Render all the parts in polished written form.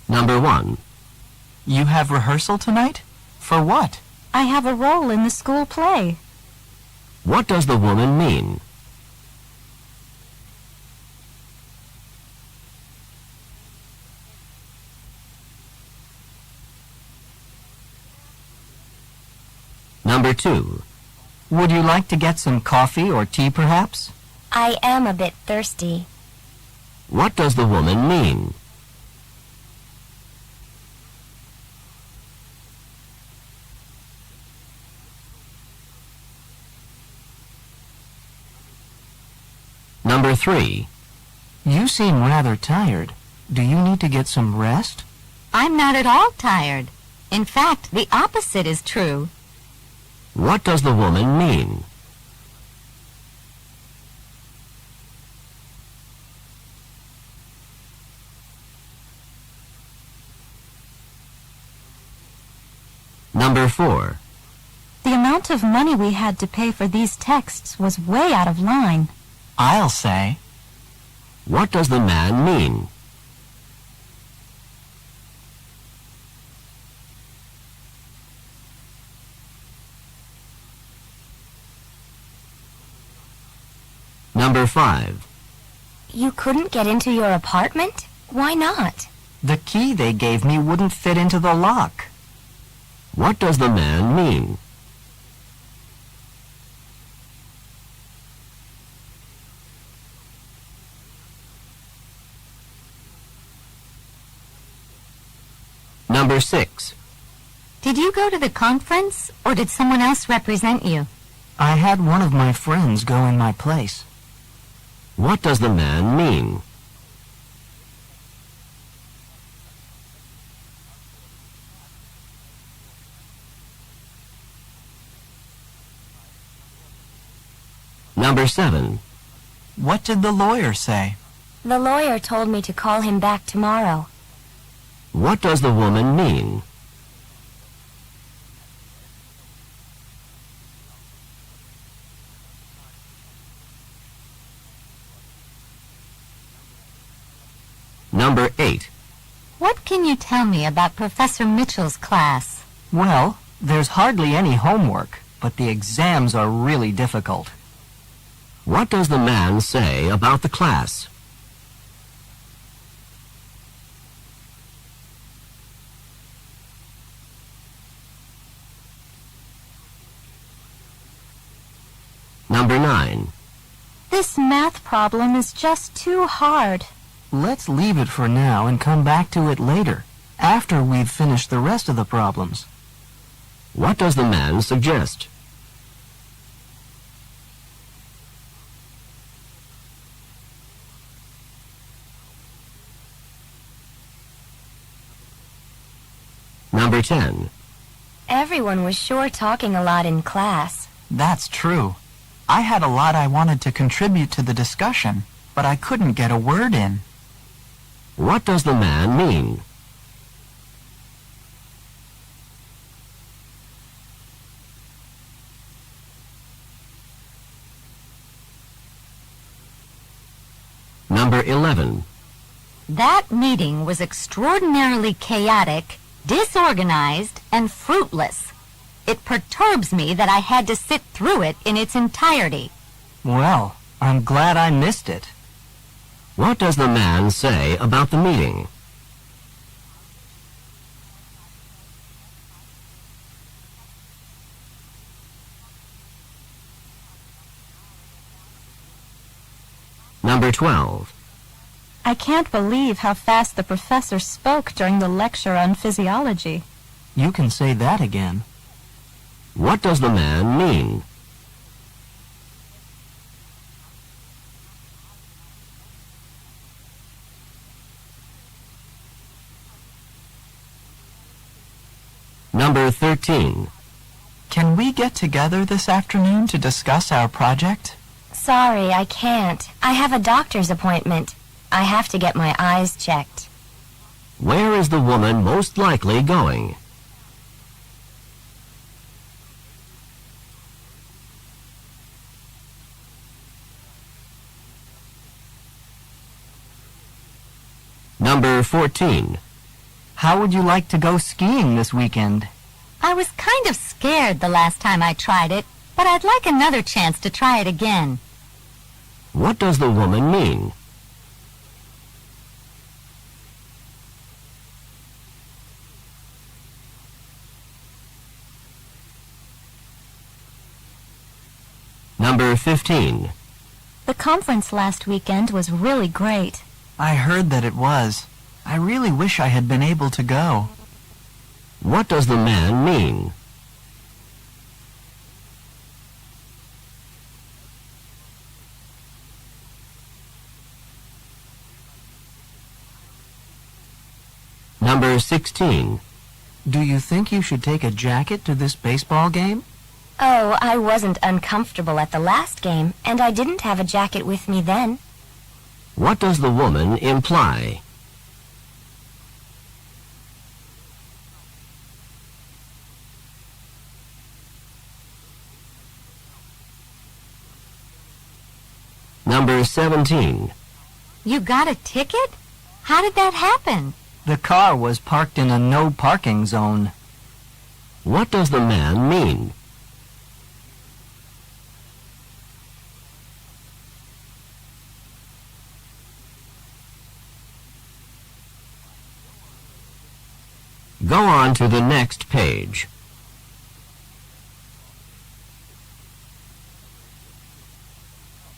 Number 1. You have rehearsal tonight? For what? I have a role in the school play. What does the woman mean? Number 2. Would you like to get some coffee or tea, perhaps? I am a bit thirsty. What does the woman mean? Number 3. You seem rather tired. Do you need to get some rest? I'm not at all tired. In fact, the opposite is true. What does the woman mean? Number 4. The amount of money we had to pay for these texts was way out of line. I'll say. What does the man mean? Number 5. You couldn't get into your apartment? Why not? The key they gave me wouldn't fit into the lock. What does the man mean? Number 6. Did you go to the conference, or did someone else represent you? I had one of my friends go in my place. What does the man mean? Number 7. What did the lawyer say? The lawyer told me to call him back tomorrow. What does the woman mean? Number 8. What can you tell me about Professor Mitchell's class? Well, there's hardly any homework, but the exams are really difficult. What does the man say about the class? Number 9. This math problem is just too hard. Let's leave it for now and come back to it later, after we've finished the rest of the problems. What does the man suggest? Number 10. Everyone was sure talking a lot in class. That's true. I had a lot I wanted to contribute to the discussion, but I couldn't get a word in. What does the man mean? Number 11. That meeting was extraordinarily chaotic, disorganized, and fruitless. It perturbs me that I had to sit through it in its entirety. Well, I'm glad I missed it. What does the man say about the meeting? Number 12. I can't believe how fast the professor spoke during the lecture on physiology. You can say that again. What does the man mean? Number 13. Can we get together this afternoon to discuss our project? Sorry, I can't. I have a doctor's appointment. I have to get my eyes checked. Where is the woman most likely going? Number 14. How would you like to go skiing this weekend? I was kind of scared the last time I tried it, but I'd like another chance to try it again. What does the woman mean? Number 15. The conference last weekend was really great. I heard that it was. I really wish I had been able to go. What does the man mean? Number 16. Do you think you should take a jacket to this baseball game? Oh, I wasn't uncomfortable at the last game, and I didn't have a jacket with me then. What does the woman imply? Number 17. You got a ticket? How did that happen? The car was parked in a no parking zone. What does the man mean? Go on to the next page.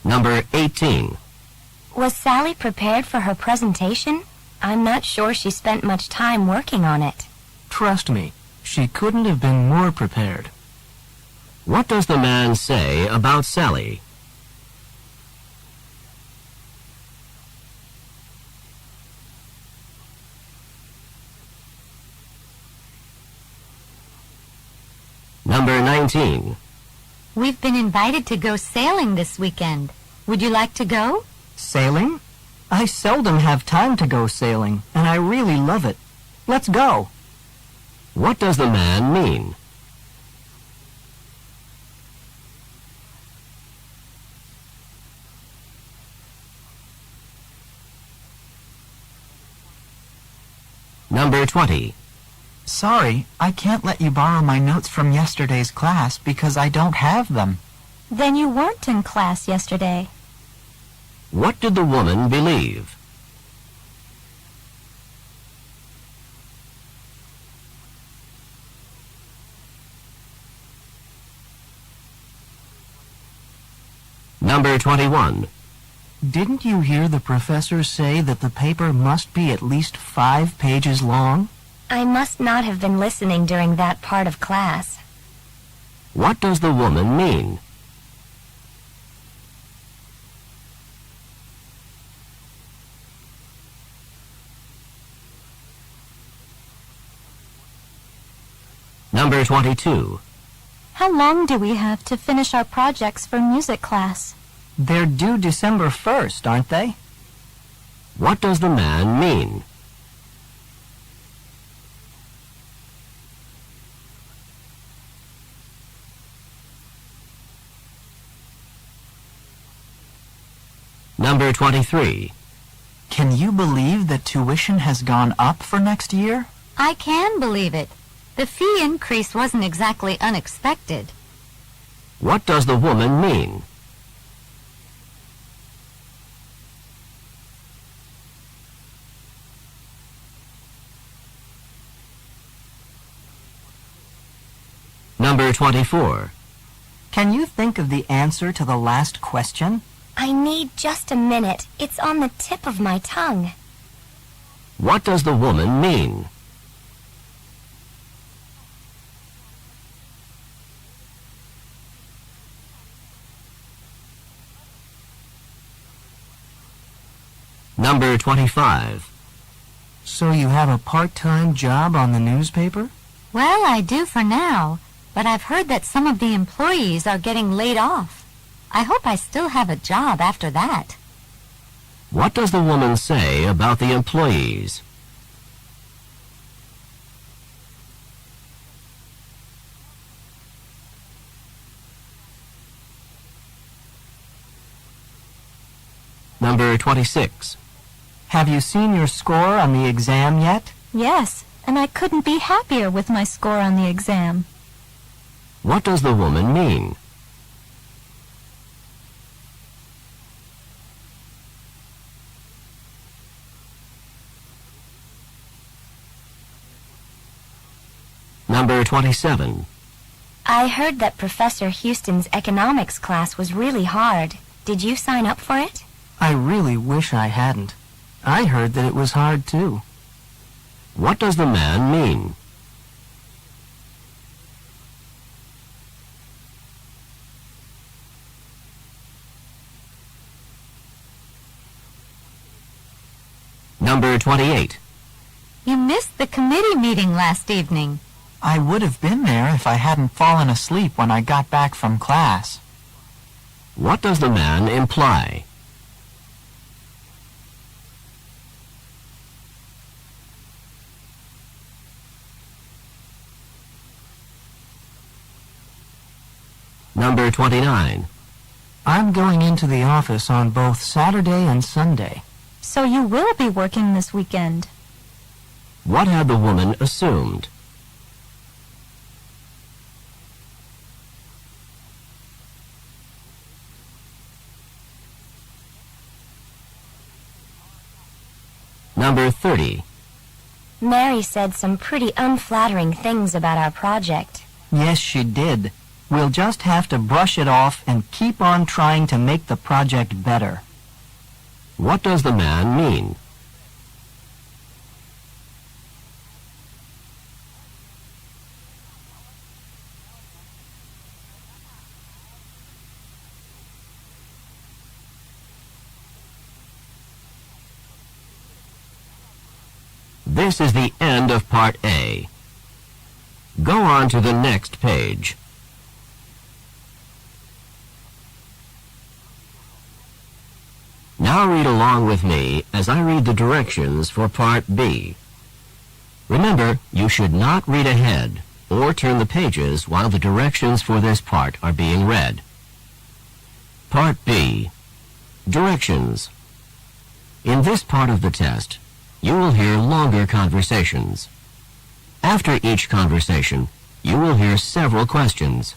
Number 18. Was Sally prepared for her presentation? I'm not sure she spent much time working on it. Trust me, she couldn't have been more prepared. What does the man say about Sally? Number 19. We've been invited to go sailing this weekend. Would you like to go? Sailing? I seldom have time to go sailing, and I really love it. Let's go. What does the man mean? Number 20. Sorry, I can't let you borrow my notes from yesterday's class because I don't have them. Then you weren't in class yesterday. What did the woman believe? Number 21. Didn't you hear the professor say that the paper must be at least 5 pages long? I must not have been listening during that part of class. What does the woman mean? Number 22. How long do we have to finish our projects for music class? They're due December 1st, aren't they? What does the man mean? Number 23. Can you believe that tuition has gone up for next year? I can believe it. The fee increase wasn't exactly unexpected. What does the woman mean? Number 24. Can you think of the answer to the last question? I need just a minute. It's on the tip of my tongue. What does the woman mean? Number 25. So you have a part-time job on the newspaper? Well, I do for now, but I've heard that some of the employees are getting laid off. I hope I still have a job after that. What does the woman say about the employees? Number 26. Have you seen your score on the exam yet? Yes, and I couldn't be happier with my score on the exam. What does the woman mean? Number 27. I heard that Professor Houston's economics class was really hard. Did you sign up for it? I really wish I hadn't. I heard that it was hard too. What does the man mean? Number 28. You missed the committee meeting last evening. I would have been there if I hadn't fallen asleep when I got back from class. What does the man imply? Number 29. I'm going into the office on both Saturday and Sunday. So you will be working this weekend. What had the woman assumed? Number 30. Mary said some pretty unflattering things about our project. Yes, she did. We'll just have to brush it off and keep on trying to make the project better. What does the man mean? This is the end of Part A. Go on to the next page. Now read along with me as I read the directions for Part B. Remember, you should not read ahead or turn the pages while the directions for this part are being read. Part B. Directions. In this part of the test, you will hear longer conversations. After each conversation, you will hear several questions.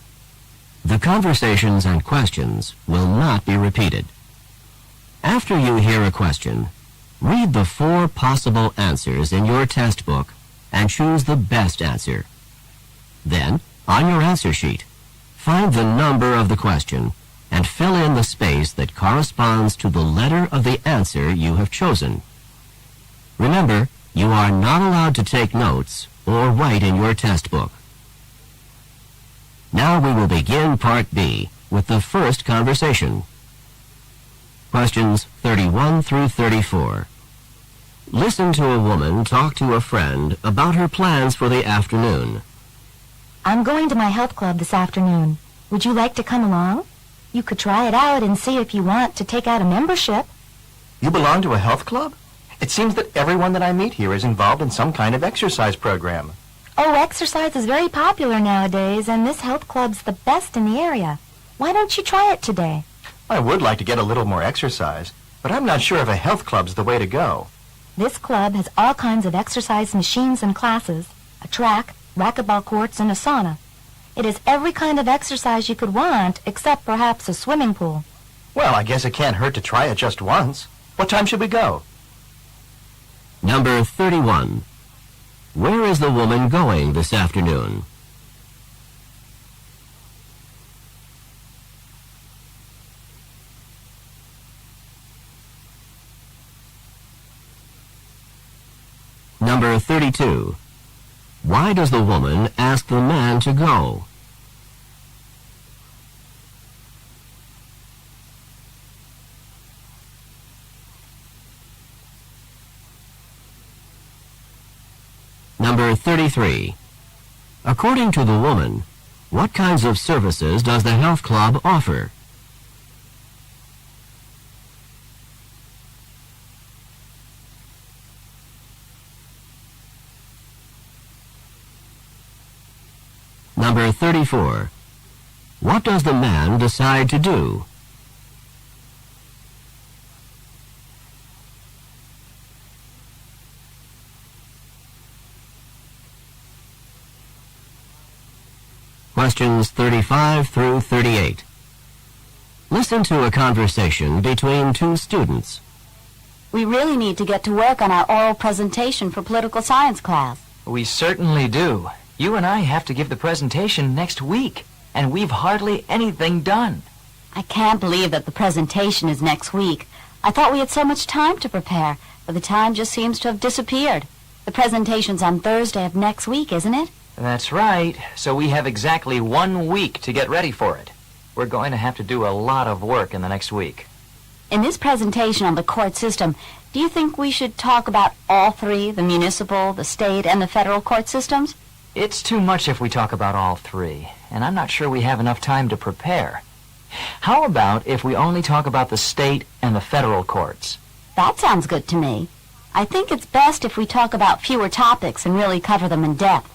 The conversations and questions will not be repeated. After you hear a question, read the 4 possible answers in your test book and choose the best answer. Then, on your answer sheet, find the number of the question and fill in the space that corresponds to the letter of the answer you have chosen. Remember, you are not allowed to take notes or write in your test book. Now we will begin Part B with the first conversation. Questions 31 through 34. Listen to a woman talk to a friend about her plans for the afternoon. I'm going to my health club this afternoon. Would you like to come along? You could try it out and see if you want to take out a membership. You belong to a health club? It seems that everyone that I meet here is involved in some kind of exercise program. Oh, exercise is very popular nowadays, and this health club's the best in the area. Why don't you try it today? I would like to get a little more exercise, but I'm not sure if a health club's the way to go. This club has all kinds of exercise machines and classes, a track, racquetball courts, and a sauna. It has every kind of exercise you could want, except perhaps a swimming pool. Well, I guess it can't hurt to try it just once. What time should we go? Number 31. Where is the woman going this afternoon? Number 32. Why does the woman ask the man to go? Number 33. According to the woman, what kinds of services does the health club offer? Number 34. What does the man decide to do? Questions 35 through 38. Listen to a conversation between two students. We really need to get to work on our oral presentation for political science class. We certainly do. You and I have to give the presentation next week, and we've hardly anything done. I can't believe that the presentation is next week. I thought we had so much time to prepare, but the time just seems to have disappeared. The presentation's on Thursday of next week, isn't it? That's right. So we have exactly 1 week to get ready for it. We're going to have to do a lot of work in the next week. In this presentation on the court system, do you think we should talk about all three, the municipal, the state, and the federal court systems? It's too much if we talk about all three, and I'm not sure we have enough time to prepare. How about if we only talk about the state and the federal courts? That sounds good to me. I think it's best if we talk about fewer topics and really cover them in depth.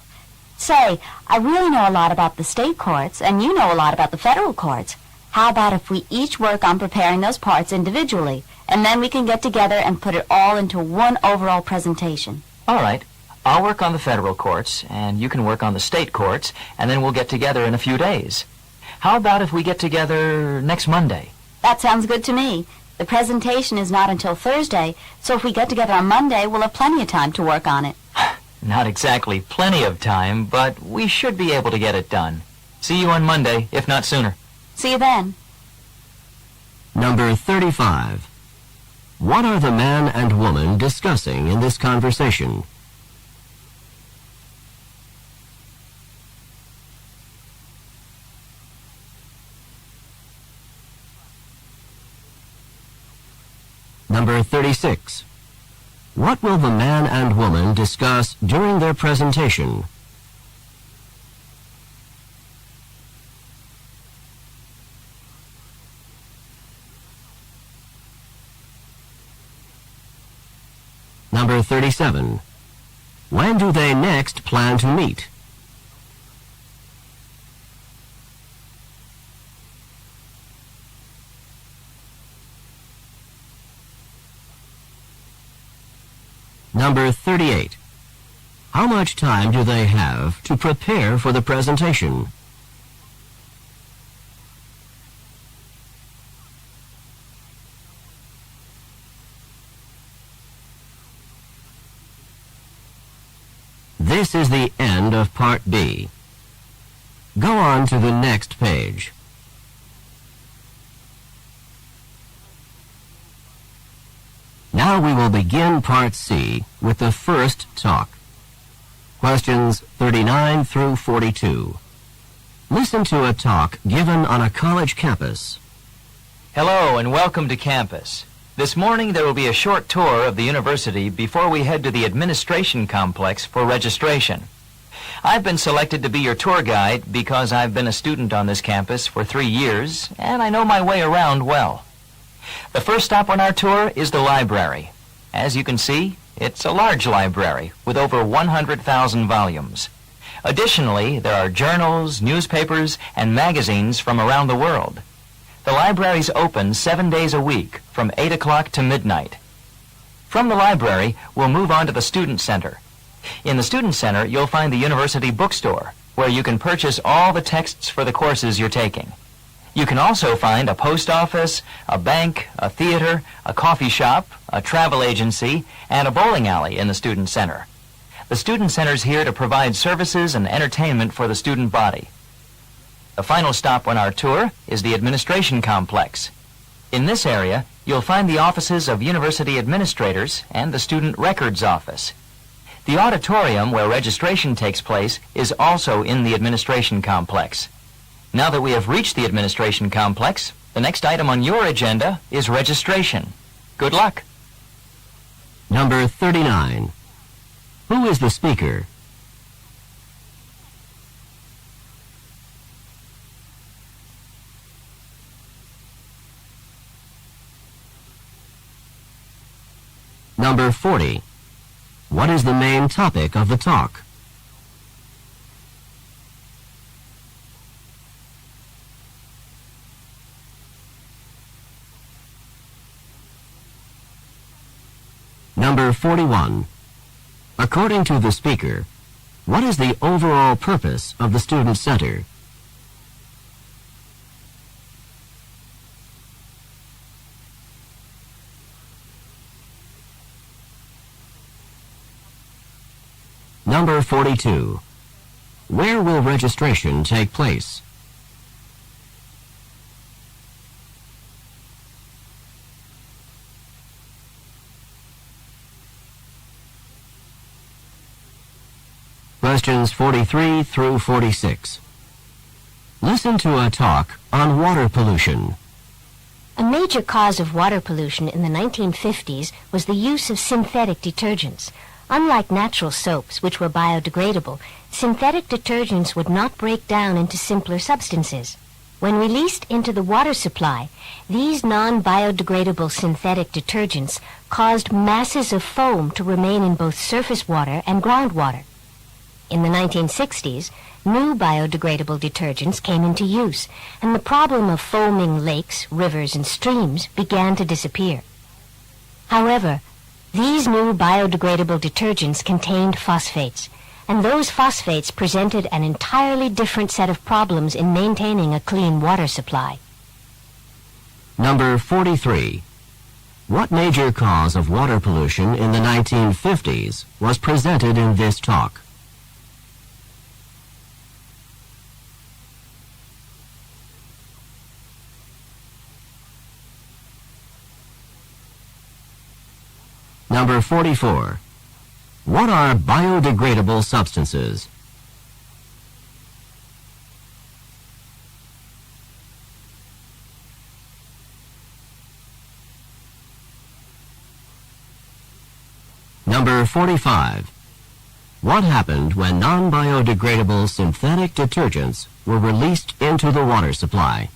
Say, I really know a lot about the state courts, and you know a lot about the federal courts. How about if we each work on preparing those parts individually, and then we can get together and put it all into one overall presentation? All right. I'll work on the federal courts, and you can work on the state courts, and then we'll get together in a few days. How about if we get together next Monday? That sounds good to me. The presentation is not until Thursday, so if we get together on Monday, we'll have plenty of time to work on it. Not exactly plenty of time, but we should be able to get it done. See you on Monday, if not sooner. See you then. Number 35. What are the man and woman discussing in this conversation? Number 36. What will the man and woman discuss during their presentation? Number 37. When do they next plan to meet? Number 38. How much time do they have to prepare for the presentation? This is the end of Part B. Go on to the next page. Now we will begin Part C with the first talk. Questions 39 through 42. Listen to a talk given on a college campus. Hello and welcome to campus. This morning there will be a short tour of the university before we head to the administration complex for registration. I've been selected to be your tour guide because I've been a student on this campus for 3 years and I know my way around well. The first stop on our tour is the library. As you can see, it's a large library with over 100,000 volumes. Additionally, there are journals, newspapers, and magazines from around the world. The library's open 7 days a week from 8 o'clock to midnight. From the library, we'll move on to the Student Center. In the Student Center, you'll find the university bookstore, where you can purchase all the texts for the courses you're taking. You can also find a post office, a bank, a theater, a coffee shop, a travel agency, and a bowling alley in the Student Center. The Student Center's here to provide services and entertainment for the student body. The final stop on our tour is the administration complex. In this area, you'll find the offices of university administrators and the student records office. The auditorium where registration takes place is also in the administration complex. Now that we have reached the administration complex, the next item on your agenda is registration. Good luck. Number 39. Who is the speaker? Number 40. What is the main topic of the talk? Number 41. According to the speaker, what is the overall purpose of the Student Center? Number 42. Where will registration take place? Questions 43 through 46. Listen to a talk on water pollution. A major cause of water pollution in the 1950s was the use of synthetic detergents. Unlike natural soaps, which were biodegradable, synthetic detergents would not break down into simpler substances. When released into the water supply, these non-biodegradable synthetic detergents caused masses of foam to remain in both surface water and groundwater. In the 1960s, new biodegradable detergents came into use, and the problem of foaming lakes, rivers, and streams began to disappear. However, these new biodegradable detergents contained phosphates, and those phosphates presented an entirely different set of problems in maintaining a clean water supply. Number 43. What major cause of water pollution in the 1950s was presented in this talk? Number 44. What are biodegradable substances? Number 45. What happened when non-biodegradable synthetic detergents were released into the water supply?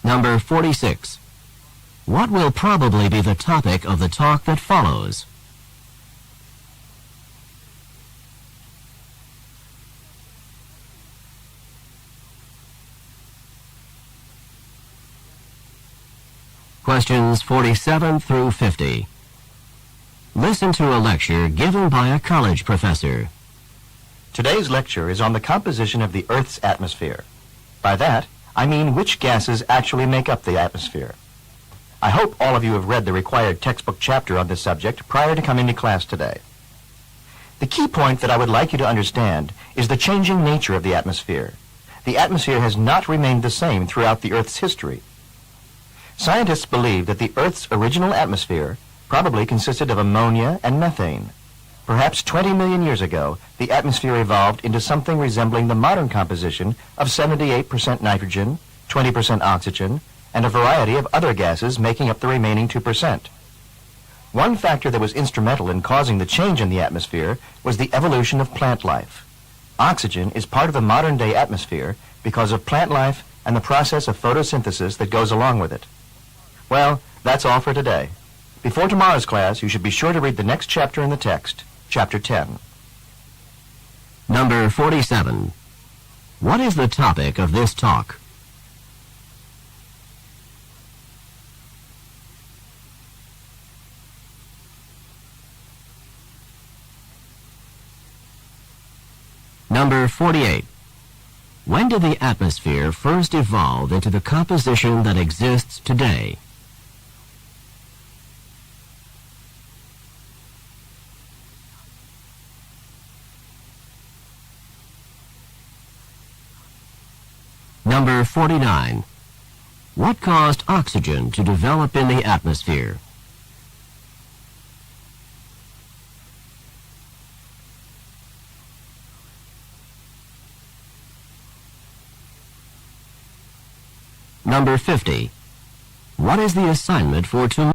Number 46. What will probably be the topic of the talk that follows? Questions 47 through 50. Listen to a lecture given by a college professor. Today's lecture is on the composition of the Earth's atmosphere. By that, I mean which gases actually make up the atmosphere. I hope all of you have read the required textbook chapter on this subject prior to coming to class today. The key point that I would like you to understand is the changing nature of the atmosphere. The atmosphere has not remained the same throughout the Earth's history. Scientists believe that the Earth's original atmosphere probably consisted of ammonia and methane. Perhaps 20 million years ago, the atmosphere evolved into something resembling the modern composition of 78% nitrogen, 20% oxygen, and a variety of other gases making up the remaining 2%. One factor that was instrumental in causing the change in the atmosphere was the evolution of plant life. Oxygen is part of the modern-day atmosphere because of plant life and the process of photosynthesis that goes along with it. Well, that's all for today. Before tomorrow's class, you should be sure to read the next chapter in the text. Chapter 10. Number 47. What is the topic of this talk? Number 48. When did the atmosphere first evolve into the composition that exists today? Number 49. What caused oxygen to develop in the atmosphere? Number 50. What is the assignment for tomorrow?